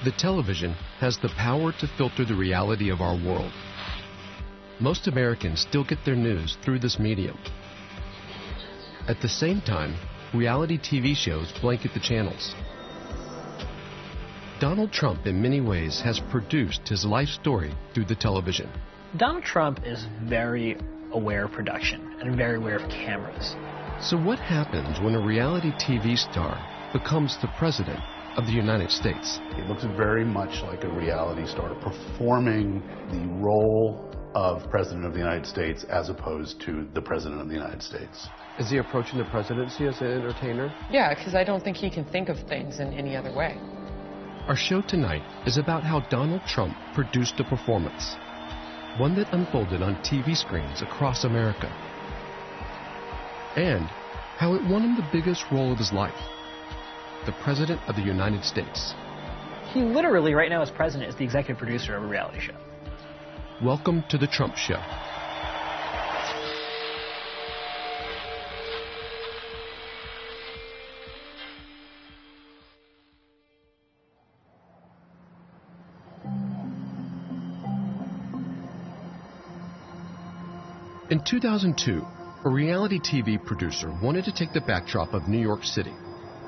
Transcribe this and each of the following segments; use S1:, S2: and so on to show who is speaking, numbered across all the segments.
S1: The television has the power to filter the reality of our world. Most Americans still get their news through this medium. At the same time, reality TV shows blanket the channels. Donald Trump, in many ways, has produced his life story through the television.
S2: Donald Trump is very aware of production and very aware of cameras.
S1: So what happens when a reality TV star becomes the president of the United States?
S3: It looks very much like a reality star performing the role of President of the United States as opposed to the President of the United States.
S1: Is he approaching the presidency as an entertainer?
S4: Yeah, because I don't think he can think of things in any other way.
S1: Our show tonight is about how Donald Trump produced a performance, one that unfolded on TV screens across America, and how it won him the biggest role of his life, the President of the United States.
S2: He literally, right now as president, is the executive producer of a reality show.
S1: Welcome to The Trump Show. In 2002, a reality TV producer wanted to take the backdrop of New York City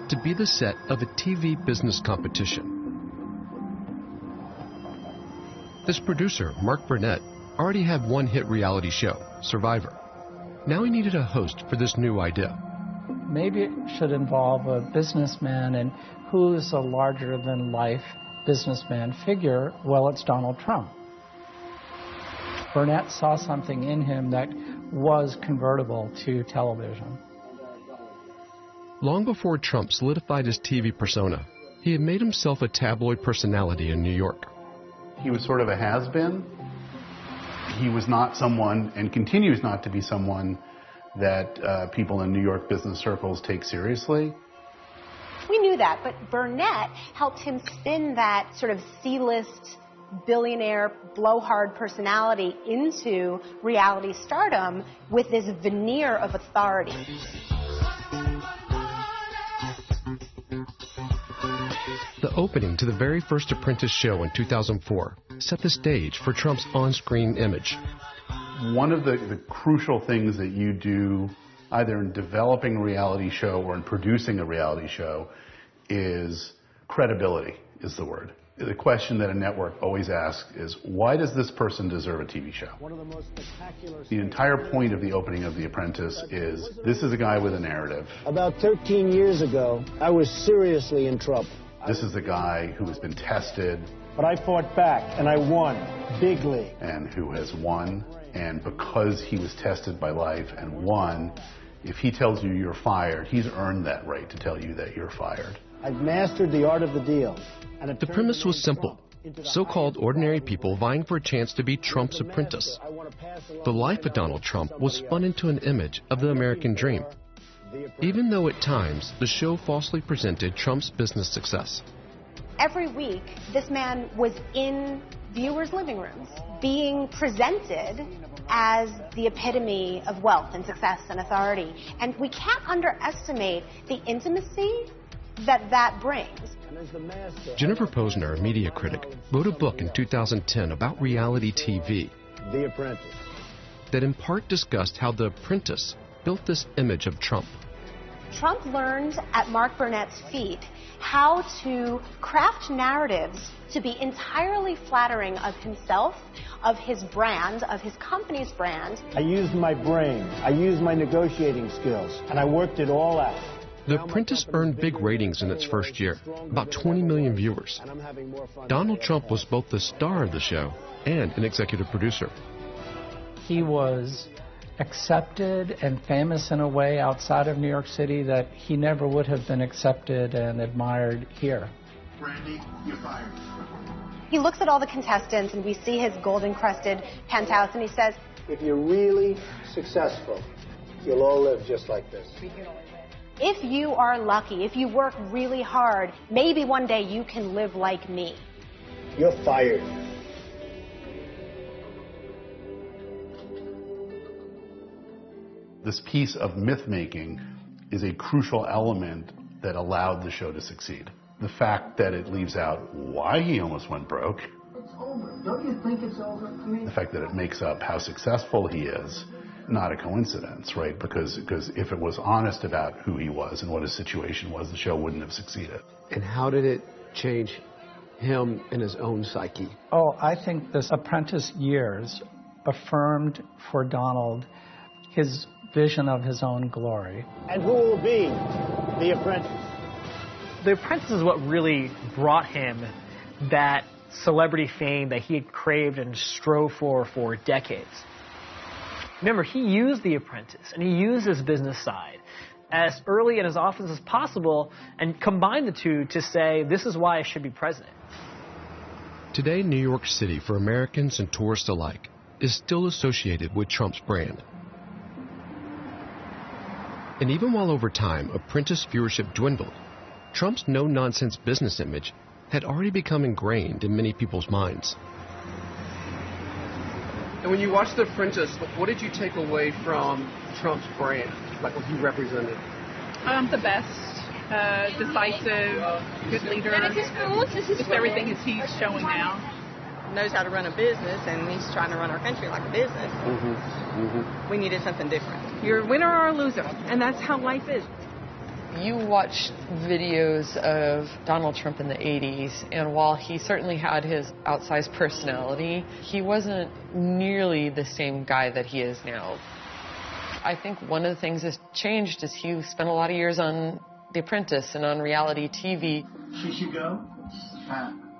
S1: to be the set of a TV business competition. This producer, Mark Burnett, already had one hit reality show, Survivor. Now he needed a host for this new idea.
S5: Maybe it should involve a businessman, and who's a larger-than-life businessman figure? Well, it's Donald Trump. Burnett saw something in him that was convertible to television.
S1: Long before Trump solidified his TV persona, he had made himself a tabloid personality in New York.
S3: He was sort of a has-been. He was not someone, and continues not to be someone, that people in New York business circles take seriously.
S6: We knew that, but Burnett helped him spin that sort of C-list billionaire blowhard personality into reality stardom with this veneer of authority.
S1: The opening to the very first Apprentice show in 2004 set the stage for Trump's on-screen image.
S3: One of the crucial things that you do, either in developing a reality show or in producing a reality show, is credibility, is the word. The question that a network always asks is, why does this person deserve a TV show? The entire point of the opening of The Apprentice is, this is a guy with a narrative.
S7: About 13 years ago, I was seriously in trouble.
S3: This is a guy who has been tested.
S7: But I fought back, and I won, bigly.
S3: And who has won. And because he was tested by life and won, if he tells you you're fired, he's earned that right to tell you that you're fired.
S7: I've mastered the art of the deal.
S1: The premise was simple. So-called ordinary people vying for a chance to be Trump's apprentice. The life of Donald Trump was spun into an image of the American dream, even though at times the show falsely presented Trump's business success.
S6: Every week, this man was in viewers' living rooms being presented as the epitome of wealth and success and authority. And we can't underestimate the intimacy that brings.
S1: Jennifer Posner, a media critic, wrote a book in 2010 about reality TV,
S7: The Apprentice,
S1: that in part discussed how The Apprentice built this image of Trump.
S6: Trump learned at Mark Burnett's feet how to craft narratives to be entirely flattering of himself, of his brand, of his company's brand.
S7: I used my brain, I used my negotiating skills, and I worked it all out.
S1: The Apprentice earned big ratings in its first year, about 20 million viewers. Donald Trump was both the star of the show and an executive producer.
S5: He was accepted and famous in a way outside of New York City that he never would have been accepted and admired here.
S3: Brandy, you're fired.
S6: He looks at all the contestants, and we see his gold-encrusted penthouse, and he says,
S7: If you're really successful, you'll all live just like this.
S6: if you are lucky, if you work really hard, maybe one day you can live like me.
S7: You're fired.
S3: This piece of myth-making is a crucial element that allowed the show to succeed. The fact that it leaves out why he almost went broke.
S8: It's over. Don't you think it's over?
S3: The fact that it makes up how successful he is, not a coincidence, right? Because if it was honest about who he was and what his situation was, the show wouldn't have succeeded.
S9: And how did it change him in his own psyche?
S5: Oh, I think this Apprentice years affirmed for Donald his vision of his own glory.
S7: And who will be the apprentice?
S2: The Apprentice is what really brought him that celebrity fame that he had craved and strove for decades. Remember, he used The Apprentice and he used his business side as early and as often as possible and combined the two to say, this is why I should be president.
S1: Today, New York City, for Americans and tourists alike, is still associated with Trump's brand. And even while over time, Apprentice viewership dwindled, Trump's no-nonsense business image had already become ingrained in many people's minds.
S9: And when you watched The Apprentice, what did you take away from Trump's brand, like what he represented?
S10: The best, decisive, good leader. Just everything he's showing now.
S11: Knows how to run a business, and he's trying to run our country like a business. We needed something different.
S10: You're a winner or a loser, and that's how life is.
S4: You watch videos of Donald Trump in the 80s, and while he certainly had his outsized personality, he wasn't nearly the same guy that he is now. I think one of the things that's changed is he spent a lot of years on The Apprentice and on reality TV.
S8: She should go?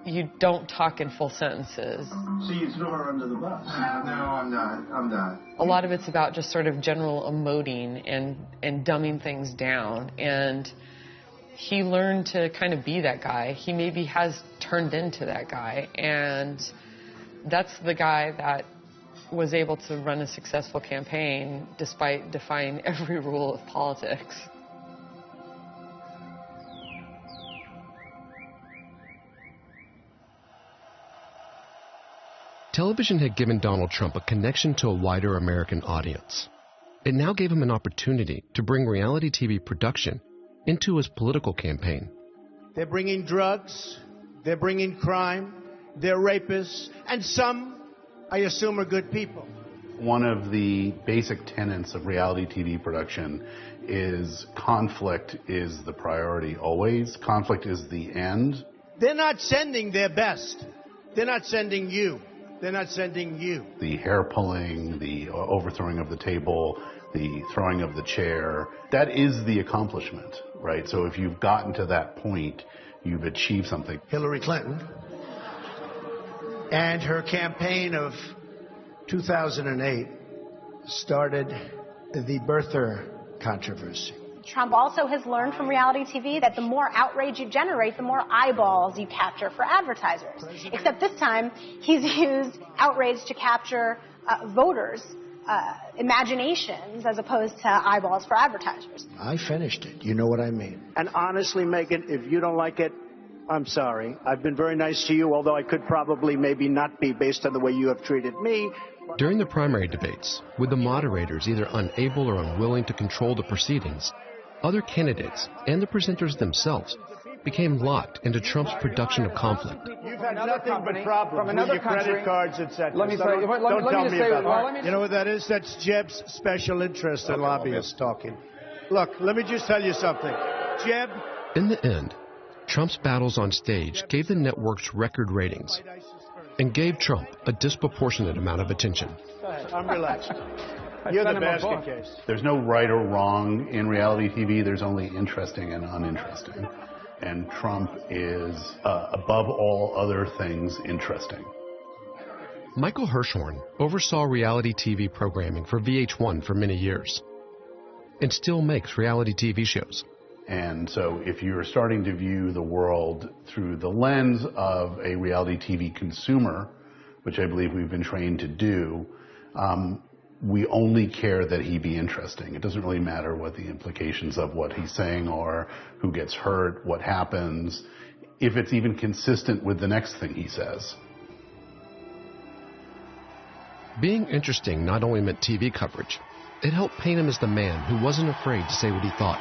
S4: You don't talk in full sentences.
S8: So you throw her under the bus? No, I'm not.
S4: A lot of it's about just sort of general emoting and dumbing things down. And he learned to kind of be that guy. He maybe has turned into that guy. And that's the guy that was able to run a successful campaign despite defying every rule of politics.
S1: Television had given Donald Trump a connection to a wider American audience. It now gave him an opportunity to bring reality TV production into his political campaign.
S7: They're bringing drugs, they're bringing crime, they're rapists, and some, I assume, are good people.
S3: One of the basic tenets of reality TV production is conflict is the priority always. Conflict is the end.
S7: They're not sending their best. They're not sending you. They're not sending you.
S3: The hair pulling, the overthrowing of the table, the throwing of the chair, that is the accomplishment, right? So if you've gotten to that point, you've achieved something.
S7: Hillary Clinton and her campaign of 2008 started the birther controversy.
S6: Trump also has learned from reality TV that the more outrage you generate, the more eyeballs you capture for advertisers. Except this time, he's used outrage to capture voters' imaginations as opposed to eyeballs for advertisers.
S7: I finished it. You know what I mean. And honestly, Megan, if you don't like it, I'm sorry. I've been very nice to you, although I could probably maybe not be based on the way you have treated me.
S1: During the primary debates, with the moderators either unable or unwilling to control the proceedings, other candidates and the presenters themselves became locked into Trump's production of conflict.
S7: You've had nothing but problems with your credit cards, etc.
S9: Let me tell you about
S7: that. You know what that is? That's Jeb's special interest in lobbyists talking. Look, let me just tell you something. Jeb.
S1: In the end, Trump's battles on stage gave the networks record ratings and gave Trump a disproportionate amount of attention.
S7: I'm relaxed. You're the basket case.
S3: There's no right or wrong in reality TV. There's only interesting and uninteresting. And Trump is, above all other things, interesting.
S1: Michael Hirschhorn oversaw reality TV programming for VH1 for many years and still makes reality TV shows.
S3: And so if you're starting to view the world through the lens of a reality TV consumer, which I believe we've been trained to do, we only care that he be interesting. It doesn't really matter what the implications of what he's saying are, who gets hurt, what happens, if it's even consistent with the next thing he says.
S1: Being interesting not only meant TV coverage, it helped paint him as the man who wasn't afraid to say what he thought.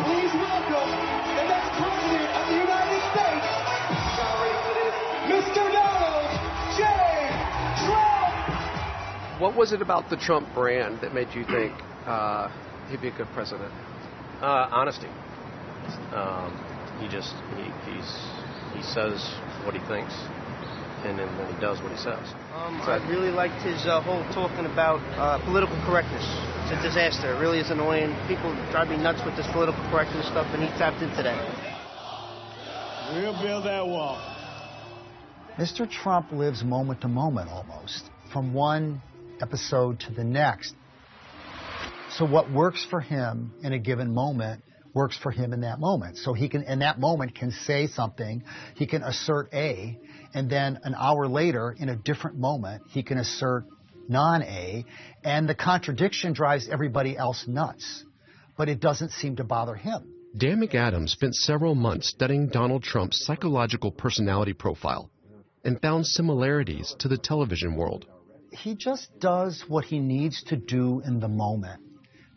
S12: Please welcome the next president of the United States, Mr. Donald J. Trump.
S9: What was it about the Trump brand that made you think he'd be a good president?
S13: Honesty. He says what he thinks, and then he does what he says.
S14: I really liked his whole talking about political correctness. It's a disaster. It really is annoying. People drive me nuts with this political correctness stuff, and he tapped into that.
S12: We'll build that wall.
S15: Mr. Trump lives moment to moment almost, from one episode to the next. So what works for him in a given moment works for him in that moment. So he can, in that moment, can say something, he can assert A, and then an hour later, in a different moment, he can assert non-A, and the contradiction drives everybody else nuts. But it doesn't seem to bother him.
S1: Dan McAdams spent several months studying Donald Trump's psychological personality profile and found similarities to the television world.
S15: He just does what he needs to do in the moment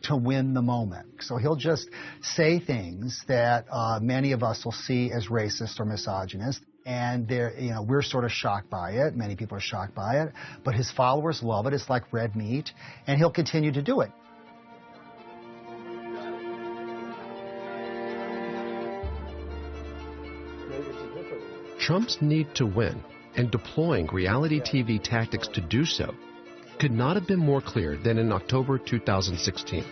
S15: to win the moment. So he'll just say things that many of us will see as racist or misogynist, and we're sort of shocked by it. Many people are shocked by it, but his followers love it. It's like red meat, and he'll continue to do it.
S1: Trump's need to win and deploying reality TV tactics to do so could not have been more clear than in October 2016.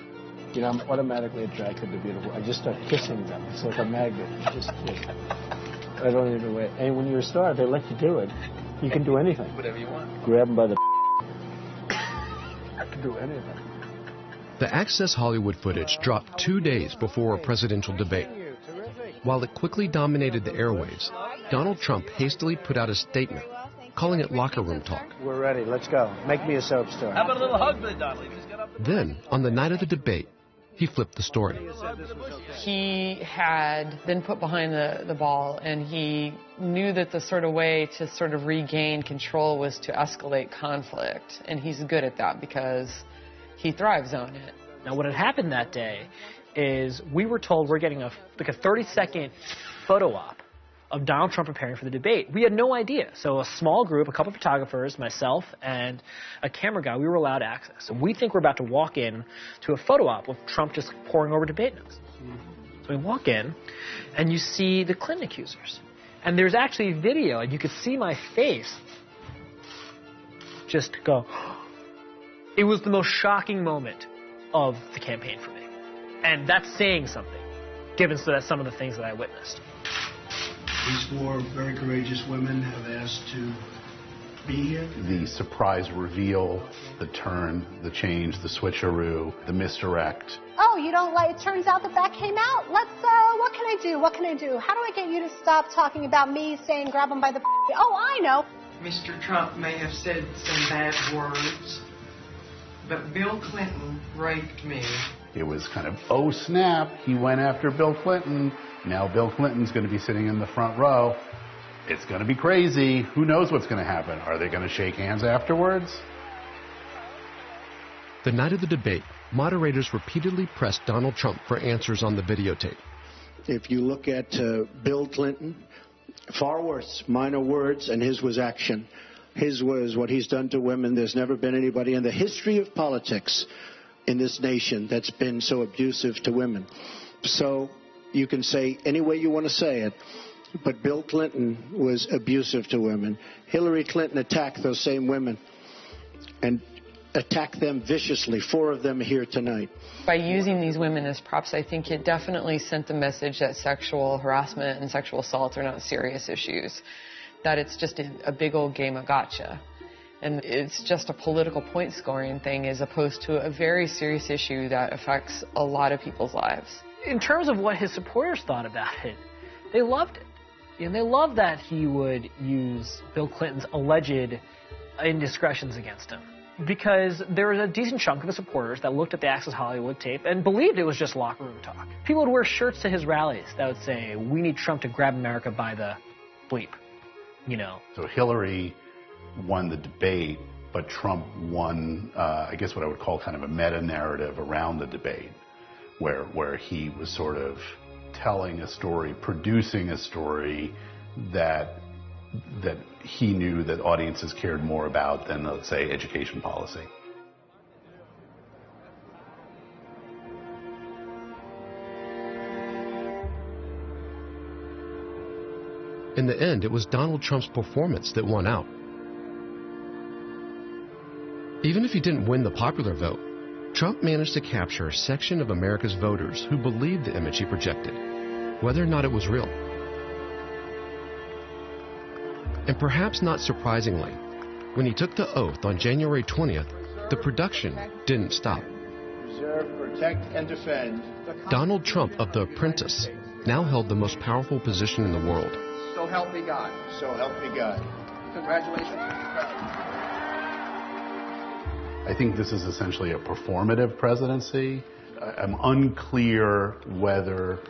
S16: You know, I'm automatically attracted to beautiful. I just start kissing them. It's like a magnet. You just kiss. I don't even know. And when you're a star, they let you do it. You can do anything.
S13: Whatever you want.
S16: Grab them by the I can do anything.
S1: The Access Hollywood footage dropped 2 days before a presidential debate. While it quickly dominated the airwaves, Donald Trump hastily put out a statement, calling it locker room talk.
S16: We're ready. Let's go. Make me a soap story.
S12: How about a little hug for the Donald?
S1: Then, on the night of the debate, he flipped the story.
S4: He had been put behind the ball, and he knew that the sort of way to sort of regain control was to escalate conflict. And he's good at that because he thrives on it.
S2: Now, what had happened that day is we were told we're getting a 30-second photo op of Donald Trump preparing for the debate. We had no idea. So a small group, a couple of photographers, myself, and a camera guy, we were allowed access. So we think we're about to walk in to a photo op with Trump just poring over debate notes. So we walk in, and you see the Clinton accusers. And there's actually video, and you could see my face just go. It was the most shocking moment of the campaign for me. And that's saying something, given some of the things that I witnessed.
S7: These four very courageous women have asked to be here.
S3: The surprise reveal, the turn, the change, the switcheroo, the misdirect.
S6: Oh, you don't like, it turns out that came out? What can I do? What can I do? How do I get you to stop talking about me saying grab them by the Oh, I know.
S17: Mr. Trump may have said some bad words, but Bill Clinton raped me.
S3: It was kind of, oh snap, he went after Bill Clinton. Now Bill Clinton's going to be sitting in the front row. It's going to be crazy. Who knows what's going to happen? Are they going to shake hands afterwards?
S1: The night of the debate, moderators repeatedly pressed Donald Trump for answers on the videotape.
S7: If you look at Bill Clinton, far worse, minor words, and his was action. His was what he's done to women. There's never been anybody in the history of politics in this nation that's been so abusive to women. So you can say any way you want to say it, but Bill Clinton was abusive to women. Hillary Clinton attacked those same women and attacked them viciously. 4 of them here tonight.
S4: By using these women as props, I think it definitely sent the message that sexual harassment and sexual assault are not serious issues, that it's just a big old game of gotcha. And it's just a political point-scoring thing as opposed to a very serious issue that affects a lot of people's lives.
S2: In terms of what his supporters thought about it, they loved it. And they loved that he would use Bill Clinton's alleged indiscretions against him. Because there was a decent chunk of the supporters that looked at the Access Hollywood tape and believed it was just locker room talk. People would wear shirts to his rallies that would say, "We need Trump to grab America by the bleep," you know.
S3: So Hillary won the debate, but Trump won, I guess what I would call kind of a meta-narrative around the debate, where he was sort of telling a story, producing a story that he knew that audiences cared more about than, let's say, education policy.
S1: In the end, it was Donald Trump's performance that won out. Even if he didn't win the popular vote, Trump managed to capture a section of America's voters who believed the image he projected, whether or not it was real. And perhaps not surprisingly, when he took the oath on January 20th, the production didn't stop.
S7: Preserve, protect, and defend.
S1: Donald Trump of The Apprentice now held the most powerful position in the world.
S9: So help me God.
S7: So help me God.
S9: Congratulations.
S3: I think this is essentially a performative presidency. I'm unclear whether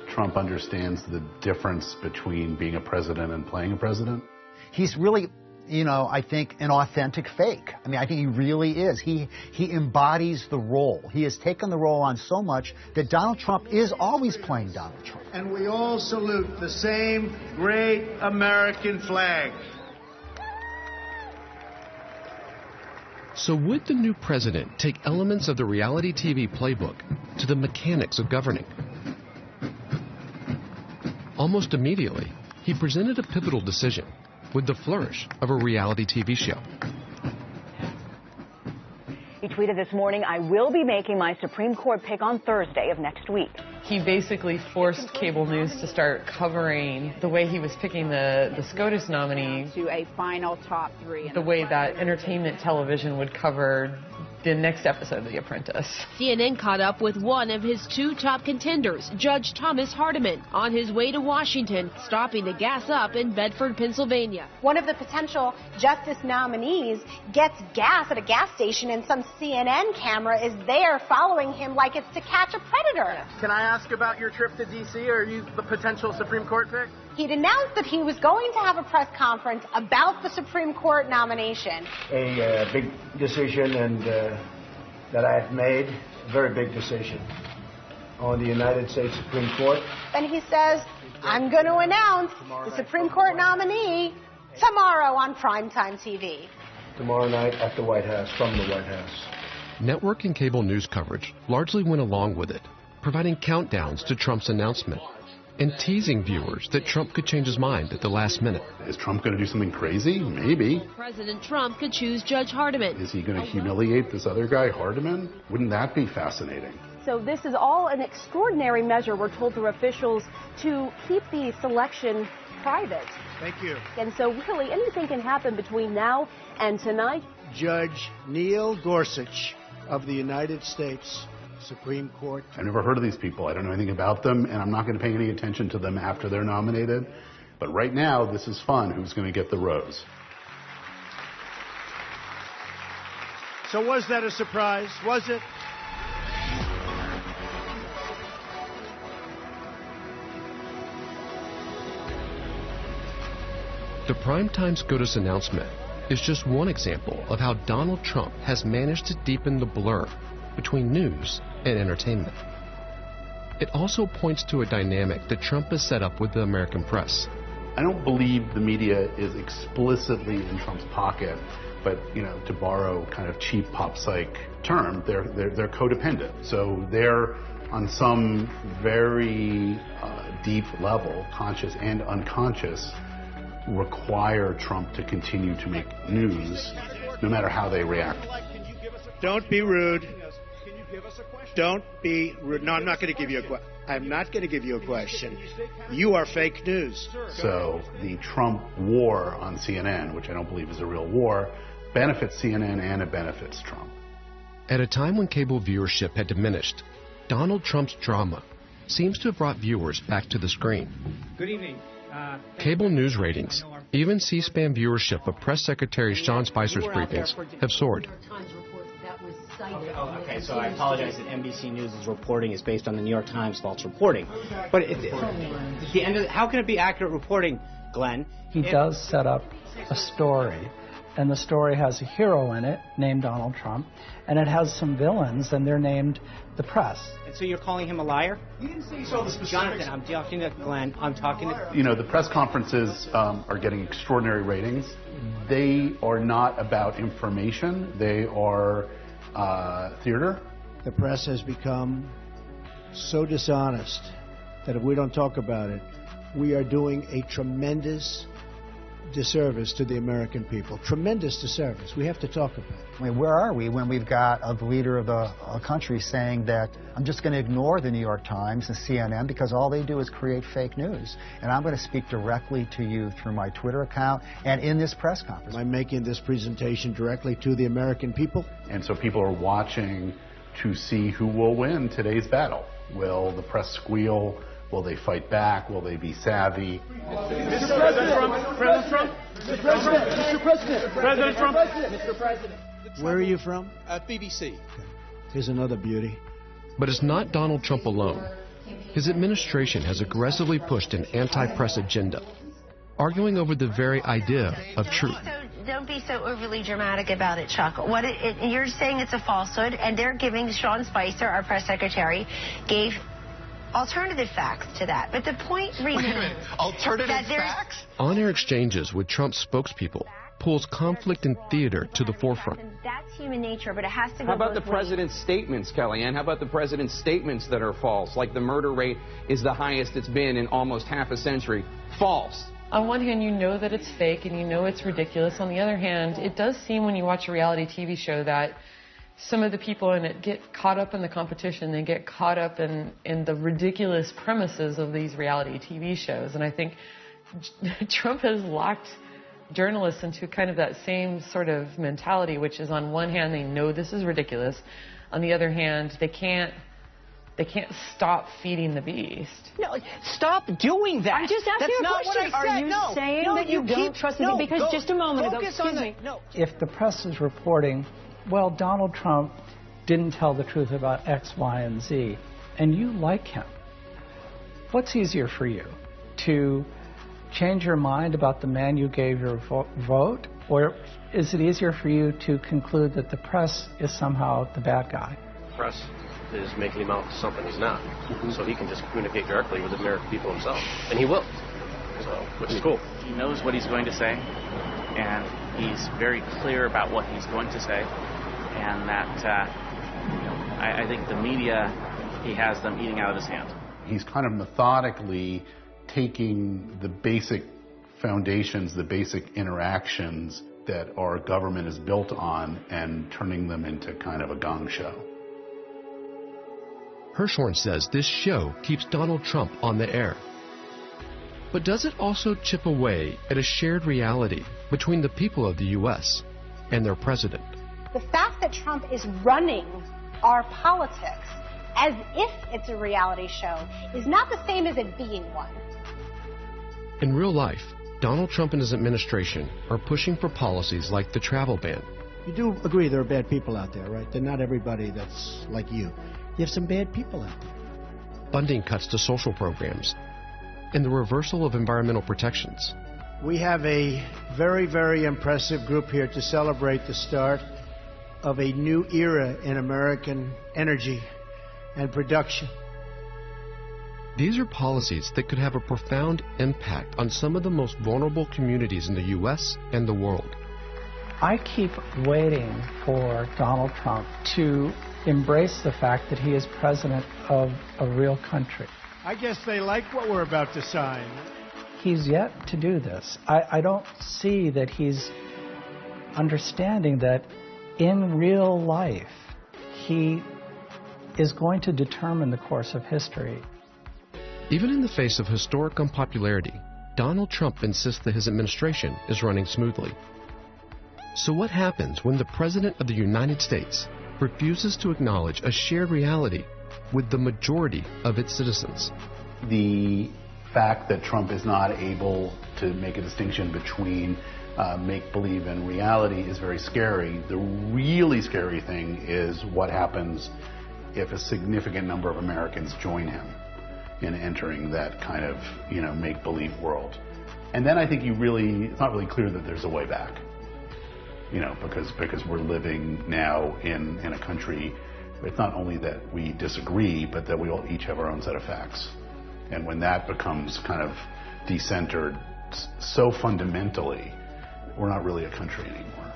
S3: Trump understands the difference between being a president and playing a president.
S15: He's really, I think an authentic fake. I mean, I think he really is. He embodies the role. He has taken the role on so much that Donald Trump is always playing Donald Trump.
S7: And we all salute the same great American flag.
S1: So would the new president take elements of the reality TV playbook to the mechanics of governing? Almost immediately, he presented a pivotal decision with the flourish of a reality TV show.
S18: He tweeted this morning, "I will be making my Supreme Court pick on Thursday of next week."
S4: He basically forced cable news to start covering the way he was picking the SCOTUS nominee
S19: to a final top three.
S4: The way that entertainment television would cover the next episode of The Apprentice.
S20: CNN caught up with one of his two top contenders, Judge Thomas Hardiman, on his way to Washington, stopping to gas up in Bedford, Pennsylvania.
S6: One of the potential justice nominees gets gas at a gas station and some CNN camera is there following him like it's to catch a predator.
S9: Can I ask about your trip to D.C.? Are you the potential Supreme Court pick?
S6: He'd announced that he was going to have a press conference about the Supreme Court nomination.
S14: A big decision that I've made, a very big decision on the United States Supreme Court.
S6: And he says, I'm going to announce the Supreme Court nominee tomorrow on primetime TV.
S14: Tomorrow night at the White House, from the White House.
S1: Network and cable news coverage largely went along with it, providing countdowns to Trump's announcement and teasing viewers that Trump could change his mind at the last minute.
S3: Is Trump going to do something crazy? Maybe.
S20: President Trump could choose Judge Hardiman.
S3: Is he going to humiliate this other guy, Hardiman? Wouldn't that be fascinating?
S18: So this is all an extraordinary measure, we're told through officials, to keep the selection private.
S7: Thank you.
S18: And so really anything can happen between now and tonight.
S7: Judge Neil Gorsuch of the United States Supreme Court.
S3: I've never heard of these people. I don't know anything about them, and I'm not going to pay any attention to them after they're nominated. But right now, this is fun. Who's going to get the rose?
S7: So was that a surprise? Was it?
S1: The primetime SCOTUS announcement is just one example of how Donald Trump has managed to deepen the blur between news and entertainment. It also points to a dynamic that Trump has set up with the American press.
S3: I don't believe the media is explicitly in Trump's pocket, but, to borrow kind of cheap pop psych term, they're codependent. So they're on some very deep level, conscious and unconscious, require Trump to continue to make news no matter how they react.
S7: Don't be rude. Don't be rude. No, I'm not going to give you a question. I'm not going to give you a question. You are fake news.
S3: So the Trump war on CNN, which I don't believe is a real war, benefits CNN and it benefits Trump.
S1: At a time when cable viewership had diminished, Donald Trump's drama seems to have brought viewers back to the screen.
S21: Good evening.
S1: Cable news ratings, even C-SPAN viewership of Press Secretary Sean Spicer's briefings have soared.
S21: Okay, so I apologize that NBC News' reporting is based on the New York Times false reporting. But at the end of how can it be accurate reporting, Glenn?
S5: He does set up a story and the story has a hero in it named Donald Trump, and it has some villains, and they're named the press.
S21: And so you're calling him a liar?
S3: You didn't say so. The specifics.
S21: Jonathan, I'm talking to Glenn. I'm talking to...
S3: You know, the press conferences are getting extraordinary ratings. They are not about information. They are theater.
S7: The press has become so dishonest that if we don't talk about it, we are doing a tremendous disservice to the American people. Tremendous disservice. We have to talk about it.
S15: I mean, where are we when we've got a leader of a country saying that I'm just going to ignore the New York Times and CNN because all they do is create fake news, and I'm going to speak directly to you through my Twitter account and in this press conference.
S7: I'm making this presentation directly to the American people.
S3: And so people are watching to see who will win today's battle. Will the press squeal? Will they fight back? Will they be savvy?
S12: Mr. President Trump! President Trump! Mr. President! Mr. President! President Trump! Mr. President!
S7: Where are you from?
S12: BBC.
S7: Okay. Here's another beauty.
S1: But it's not Donald Trump alone. His administration has aggressively pushed an anti-press agenda, arguing over the very idea of truth.
S11: Don't be so overly dramatic about it, Chuck. You're saying it's a falsehood, and they're giving Sean Spicer, our press secretary, gave alternative facts to that. But the point remains
S22: alternative facts?
S1: On-air exchanges with Trump's spokespeople pulls conflict and theater to the forefront.
S11: That's human nature, but it has to go
S23: How about the
S11: both
S23: president's statements, Kellyanne? How about the president's statements that are false, like the murder rate is the highest it's been in almost half a century? False.
S4: On one hand, you know that it's fake and you know it's ridiculous. On the other hand, it does seem when you watch a reality TV show that some of the people in it get caught up in the competition. They get caught up in the ridiculous premises of these reality TV shows. And I think Trump has locked journalists into kind of that same sort of mentality, which is on one hand, they know this is ridiculous. On the other hand, they can't stop feeding the beast.
S24: No, stop doing that.
S18: I'm just asking
S24: That's
S18: a question. Are you saying that you don't trust the media? Because just a moment ago, excuse me.
S24: No.
S5: If the press is reporting, well, Donald Trump didn't tell the truth about X, Y, and Z, and you like him, what's easier for you? To change your mind about the man you gave your vote, or is it easier for you to conclude that the press is somehow the bad guy?
S13: Press is making him out something he's not. So he can just communicate directly with the American people himself. And he will. So, which is cool.
S25: He knows what he's going to say, and he's very clear about what he's going to say. And that, I think the media, he has them eating out of his hand.
S3: He's kind of methodically taking the basic foundations, the basic interactions that our government is built on and turning them into kind of a gong show.
S1: Hirschhorn says this show keeps Donald Trump on the air. But does it also chip away at a shared reality between the people of the U.S. and their president?
S6: The fact that Trump is running our politics as if it's a reality show is not the same as it being one.
S1: In real life, Donald Trump and his administration are pushing for policies like the travel ban.
S7: You do agree there are bad people out there, right? They're not everybody that's like you. You have some bad people out there.
S1: Funding cuts to social programs and the reversal of environmental protections.
S7: We have a very, very impressive group here to celebrate the start of a new era in American energy and production.
S1: These are policies that could have a profound impact on some of the most vulnerable communities in the U.S. and the world.
S5: I keep waiting for Donald Trump to embrace the fact that he is president of a real country.
S7: I guess they like what we're about to sign.
S5: He's yet to do this. I don't see that he's understanding that in real life he is going to determine the course of history.
S1: Even in the face of historic unpopularity, Donald Trump insists that his administration is running smoothly. So what happens when the President of the United States refuses to acknowledge a shared reality with the majority of its citizens?
S3: The fact that Trump is not able to make a distinction between make-believe and reality is very scary. The really scary thing is what happens if a significant number of Americans join him in entering that kind of, make-believe world. And then I think it's not really clear that there's a way back. because we're living now in a country. It's not only that we disagree, but that we all each have our own set of facts. And when that becomes kind of decentered so fundamentally, we're not really a country anymore.